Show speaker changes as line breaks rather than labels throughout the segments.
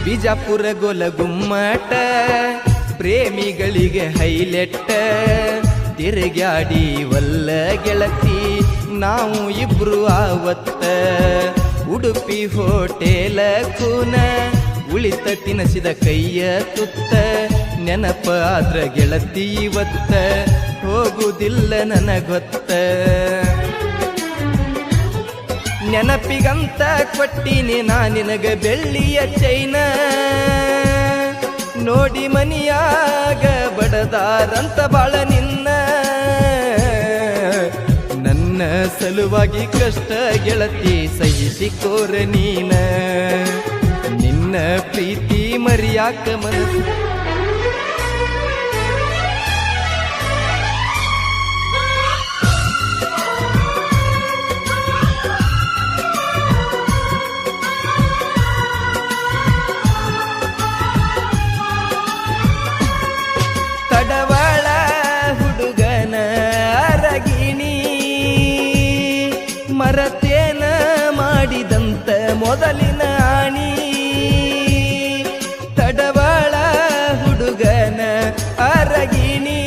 ಬಿಜಾಪುರ ಗೋಲಗುಮ್ಮಟ ಪ್ರೇಮಿಗಳಿಗೆ ಹೈಲೆಟ್ಟ ತಿರುಗಾಡಿ ವಲ್ಲ ಗೆಳತಿ ನಾವು ಇಬ್ರು ಆವತ್ತ ಉಡುಪಿ ಹೋಟೆಲ ಕೂನ ಉಳಿತ ತಿನಸಿದ ಕೈಯ ತುತ್ತ ನೆನಪ ಆದ್ರ ಗೆಳತಿ ಇವತ್ತ ಹೋಗುವುದಿಲ್ಲ ನನಗೊತ್ತ ನೆನಪಿಗಂತ ಕೊಟ್ಟಿನಿ ನಾ ನಿನಗ ಬೆಳ್ಳಿಯ ಚೈನ ನೋಡಿ ಮನಿಯಾಗ ಬಡದಾರಂತ ಬಾಳ ನಿನ್ನ ನನ್ನ ಸಲುವಾಗಿ ಕಷ್ಟ ಗೆಳತಿ ಸಹಿಸಿಕೋರ ನೀನ ನಿನ್ನ ಪ್ರೀತಿ ಮರಿಯಾಕ ಮನಸ್ಸು ತಡವಾಳ ಹುಡುಗನ ಅರಗಿಣಿ ಮರತೇನ ಮಾಡಿದಂತ ಮೊದಲಿನ ಆಣಿ ತಡವಾಳ ಹುಡುಗನ ಅರಗಿಣಿ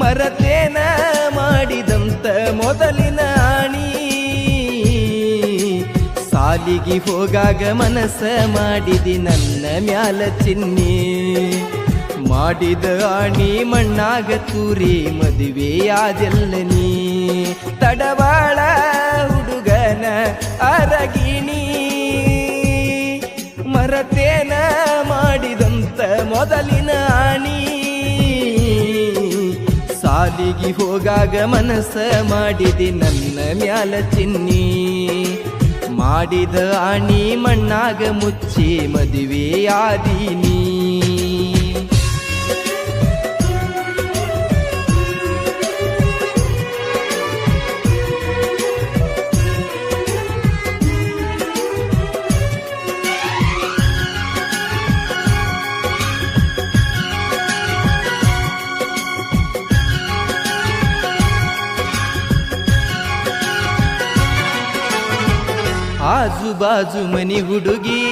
ಮರತೇನ ಮಾಡಿದಂತ ಮೊದಲಿನ ಆಣಿ ಸಾಲಿಗೆ ಹೋಗಾಗ ಮನಸ್ಸ ಮಾಡಿದಿ ನನ್ನ ಮ್ಯಾಲ ಚಿನ್ನಿ ಮಾಡಿದ ಆಣಿ ಮಣ್ಣಾಗ ತೂರಿ ಮದುವೆಯಾದೆಲ್ಲ ನೀ ತಡವಾಳ ಹುಡುಗನ ಅರಗಿಣಿ ಮರತೇನ ಮಾಡಿದಂತ ಮೊದಲಿನ ಆಣಿ ಸಾಲಿಗೆ ಹೋಗಾಗ ಮನಸ್ಸ ಮಾಡಿದಿ ನನ್ನ ಮ್ಯಾಲ ಚಿನ್ನಿ ಮಾಡಿದ ಆಣಿ ಮಣ್ಣಾಗ ಮುಚ್ಚಿ ಮದುವೆಯಾದೀನಿ ಆಜು ಬಾಜು ಮನಿ ಹುಡುಗಿ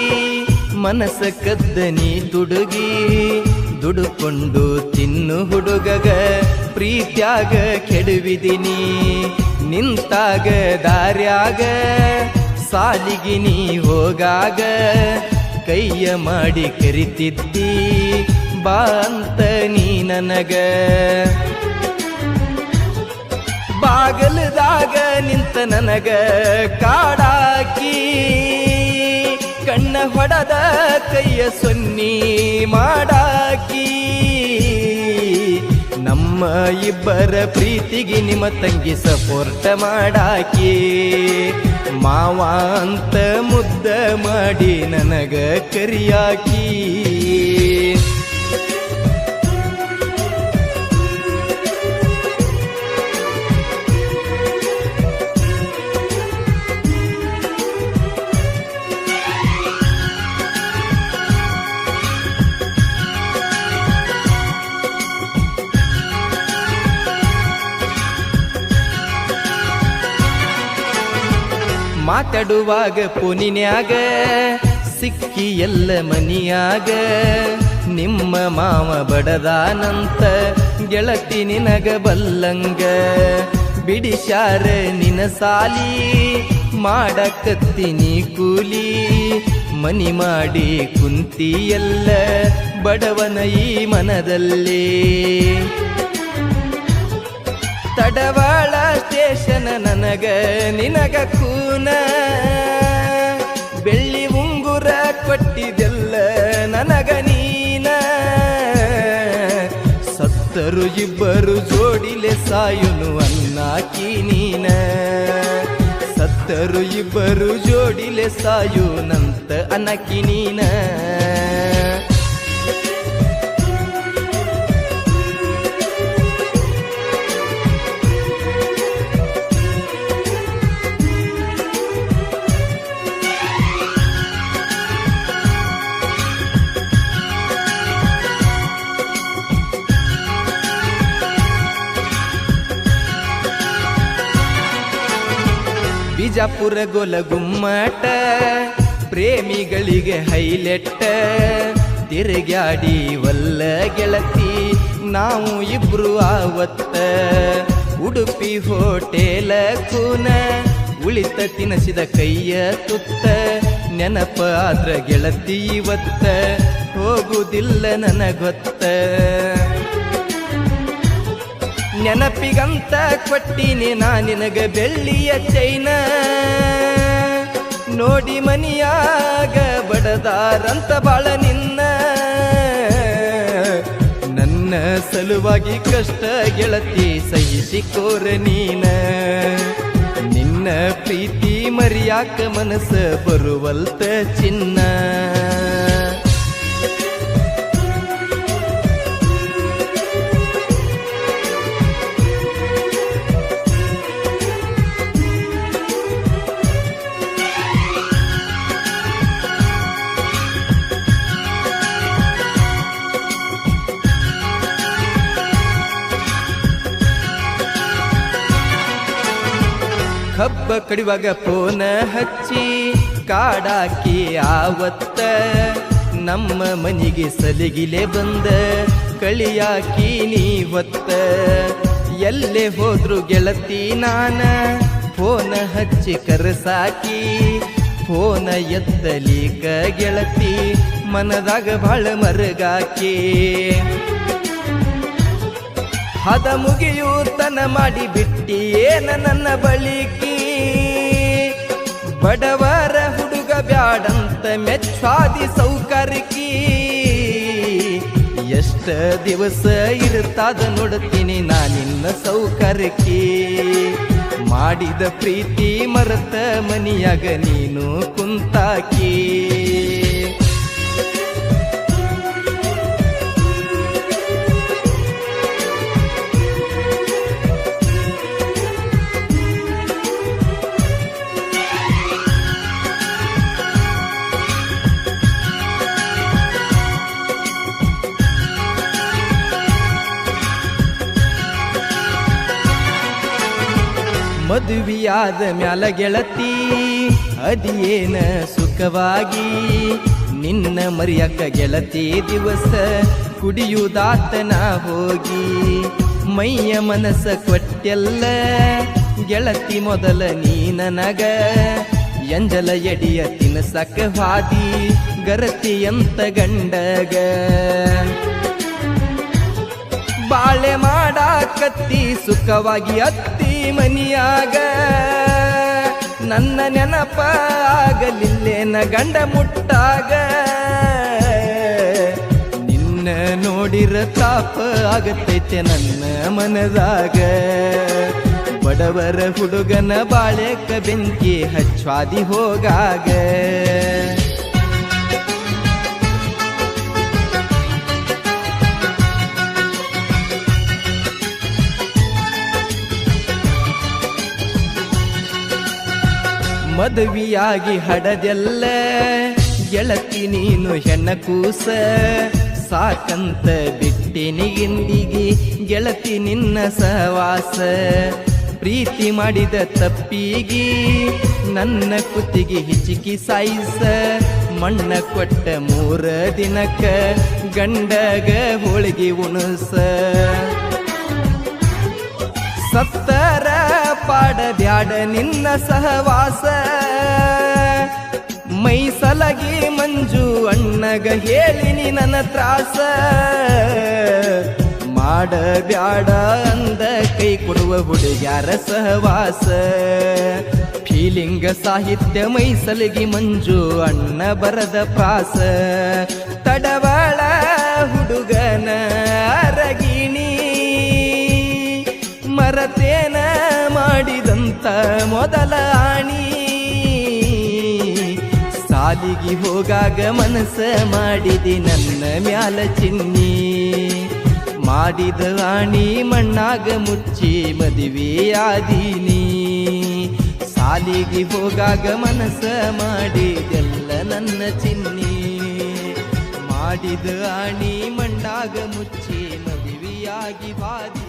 ಮನಸ್ಸ ಕದ್ದನಿ ತುಡುಗಿ ದುಡುಕೊಂಡು ತಿನ್ನು ಹುಡುಗಗ ಪ್ರೀತ್ಯಾಗ ಕೆಡುವಿದಿನಿ ನಿಂತಾಗ ದಾರ್ಯಾಗ ಸಾಲಿಗೆ ನೀ ಹೋಗಾಗ ಕೈಯ ಮಾಡಿ ಕರಿತಿದ್ದಿ ಬಾ ಅಂತ ನೀ ನನಗ ಬಾಗಲದಾಗ ನಿಂತ ನನಗ ಕಾಡಾಕಿ ಕಣ್ಣ ಹೊಡದ ಕೈಯ ಸೊನ್ನಿ ಮಾಡಾಕಿ ನಮ್ಮ ಇಬ್ಬರ ಪ್ರೀತಿಗೆ ನಿಮ್ಮ ತಂಗಿ ಸಪೋರ್ಟ ಮಾಡಾಕಿ ಮಾವ ಅಂತ ಮುದ್ದ ಮಾಡಿ ನನಗ ಕರಿಯಾಕಿ ಮಾತಾಡುವಾಗ ಪುನಿನ್ಯಾಗ ಸಿಕ್ಕಿ ಎಲ್ಲ ಮನಿಯಾಗ ನಿಮ್ಮ ಮಾವ ಬಡದಾನಂತ ಗೆಳತಿ ನಿನಗ ಬಲ್ಲಂಗ ಬಿಡಿಸ್ಯಾರ ನಿನ ಸಾಲಿ ಮಾಡಕತ್ತೀನಿ ಕೂಲಿ ಮನಿ ಮಾಡಿ ಕುಂತಿ ಎಲ್ಲ ಬಡವನ ಈ ಮನದಲ್ಲಿ ತಡವಾಳ ಸ್ಟೇಷನ್ ನನಗ ನಿನಗ ಕೂನ ಬೆಳ್ಳಿ ಉಂಗುರ ಕೊಟ್ಟಿದೆಲ್ಲ ನನಗ ನೀನ ಸತ್ತರು ಇಬ್ಬರು ಜೋಡಿಲೆ ಸಾಯುನು ಅನ್ನಾಕಿ ನೀನ ಸತ್ತರು ಇಬ್ಬರು ಜೋಡಿಲೆ ಸಾಯುನಂತ ಅನ್ನಕಿ ನೀನ ಬಿಜಾಪುರ ಗೋಲಗುಮ್ಮಟ ಪ್ರೇಮಿಗಳಿಗೆ ಹೈಲೆಟ್ಟ ತಿರುಗಾಡಿ ವಲ್ಲ ಗೆಳತಿ ನಾವು ಇಬ್ರು ಆವತ್ತ ಉಡುಪಿ ಹೋಟೆಲ ಕೂನ ಉಳಿತ ತಿನಸಿದ ಕೈಯ ತುತ್ತ ನೆನಪ ಆದ್ರ ಗೆಳತಿ ಇವತ್ತ ಹೋಗುವುದಿಲ್ಲ ನನಗೊತ್ತ ನೆನಪಿಗಂತ ಕೊಟ್ಟಿನಿ ನಾ ನಿನಗ ಬೆಳ್ಳಿಯ ಚೈನ ನೋಡಿ ಮನಿಯಾಗ ಬಡದಾರಂತ ಬಾಳ ನಿನ್ನ ನನ್ನ ಸಲುವಾಗಿ ಕಷ್ಟ ಗೆಳತಿ ಸಹಿಸಿಕೋರ ನೀನ ನಿನ್ನ ಪ್ರೀತಿ ಮರಿಯಾಕ ಮನಸ್ಸ ಬರುವಲ್ತ ಚಿನ್ನ ಹಬ್ಬ ಕಡಿವಾಗ ಫೋನ ಹಚ್ಚಿ ಕಾಡಾಕಿ ಆವತ್ತ ನಮ್ಮ ಮನಿಗೆ ಸಲಿಗಿಲೆ ಬಂದ ಕಳಿಯಾಕಿ ನೀ ಹೊತ್ತ ಎಲ್ಲೇ ಹೋದ್ರು ಗೆಳತಿ ನಾನ ಫೋನ ಹಚ್ಚಿ ಕರಸಾಕಿ ಫೋನ ಎತ್ತಲಿಕ ಗೆಳತಿ ಮನದಾಗ ಬಾಳ ಮರಗಾಕಿ ಹದ ಮುಗಿಯೂತನ ಮಾಡಿ ಬಿಟ್ಟಿಯೇನ ನನ್ನ ಬಳಿಕಿ ಬಡವರ ಹುಡುಗ ಬ್ಯಾಡಂತ ಮೆಚ್ಚಾದಿ ಸೌಕರ್ಯಕಿ ಎಷ್ಟ ದಿವಸ ಇರ್ತಾದ ನೋಡ್ತೀನಿ ನಾ ನಿನ್ನ ಸೌಕರ್ಯಕಿ ಮಾಡಿದ ಪ್ರೀತಿ ಮರತ ಮನಿಯಾಗ ನೀನು ಕುಂತಾಕಿ ಮದುವೆಯಾದ ಮ್ಯಾಲ ಗೆಳತಿ ಅದಿಯೇನ ಸುಖವಾಗಿ ನಿನ್ನ ಮರಿಯಕ್ಕ ಗೆಳತಿ ದಿವಸ ಕುಡಿಯುದಾತನ ಹೋಗಿ ಮೈಯ ಮನಸ್ಸ ಕೊಟ್ಟೆಲ್ಲ ಗೆಳತಿ ಮೊದಲ ನೀ ನನಗ ಎಂಜಲ ಎಡಿಯ ತಿನಸಕ ಹಾದಿ ಗರತಿಯಂತ ಗಂಡಗ ಬಾಳೆ ಮಾಡಾಕತ್ತಿ ಸುಖವಾಗಿ ಅತ್ತಿ ಮನಿಯಾಗ ನನ್ನ ನೆನಪ ಆಗಲಿಲ್ಲೇನ ಗಂಡ ಮುಟ್ಟಾಗ ನಿನ್ನ ನೋಡಿರ ತಾಪ ಆಗತೈತೆ ನನ್ನ ಮನದಾಗ ಬಡವರ ಹುಡುಗನ ಬಾಳೆಕ ಬೆಂಕಿ ಹಚ್ವಾದಿ ಹೋಗಾಗ ಮದುವೆಯಾಗಿ ಹಡದೆಲ್ಲ ಗೆಳತಿ ನೀನು ಹೆಣ್ಣ ಕೂಸ ಸಾಕಂತ ಬಿಟ್ಟಿನಿ ಇಂದಿಗೆ ಗೆಳತಿ ನಿನ್ನ ಸಹವಾಸ ಪ್ರೀತಿ ಮಾಡಿದ ತಪ್ಪಿಗಿ ನನ್ನ ಕುತ್ತಿಗೆ ಹಿಚಿಕಿ ಸಾಯಿಸ ಮಣ್ಣ ಕೊಟ್ಟ 3 ದಿನಕ್ಕ ಗಂಡಗ ಹೋಳಿಗೆ ಉಣಸ ಸತ್ತರ ಪಾಡ ಬ್ಯಾಡ ನಿನ್ನ ಸಹವಾಸ ಮೈ ಸಲಗಿ ಮಂಜು ಅಣ್ಣಗ ಹೇಳಿನಿ ನನ್ನ ತ್ರಾಸ ಮಾಡ ಬ್ಯಾಡ ಅಂದ ಕೈ ಕೊಡುವ ಹುಡುಗ್ಯಾರ ಸಹವಾಸ ಫೀಲಿಂಗ ಸಾಹಿತ್ಯ ಮೈ ಸಲಗಿ ಮಂಜು ಅಣ್ಣ ಬರದ ಪ್ರಾಸ ತಡವಾಳ ಹುಡುಗನ ಅರಗಿಣಿ ಮರತೇನ ಮಾಡಿದಂತ ಮೊದಲ ಆಣಿ ಸಾಲಿಗೆ ಹೋಗಾಗ ಮನಸ್ಸ ಮಾಡಿದಿ ನನ್ನ ಮ್ಯಾಲ ಚಿನ್ನಿ ಮಾಡಿದ ಆಣಿ ಮಣ್ಣಾಗ ಮುಚ್ಚಿ ಮದುವೆಯಾದೀನಿ ಸಾಲಿಗೆ ಹೋಗಾಗ ಮನಸ್ಸ ಮಾಡಿದೆಲ್ಲ ನನ್ನ ಚಿನ್ನಿ ಮಾಡಿದ ಆಣಿ ಮಣ್ಣಾಗ ಮುಚ್ಚಿ ಮದುವೆಯಾಗಿ ಬಾದಿ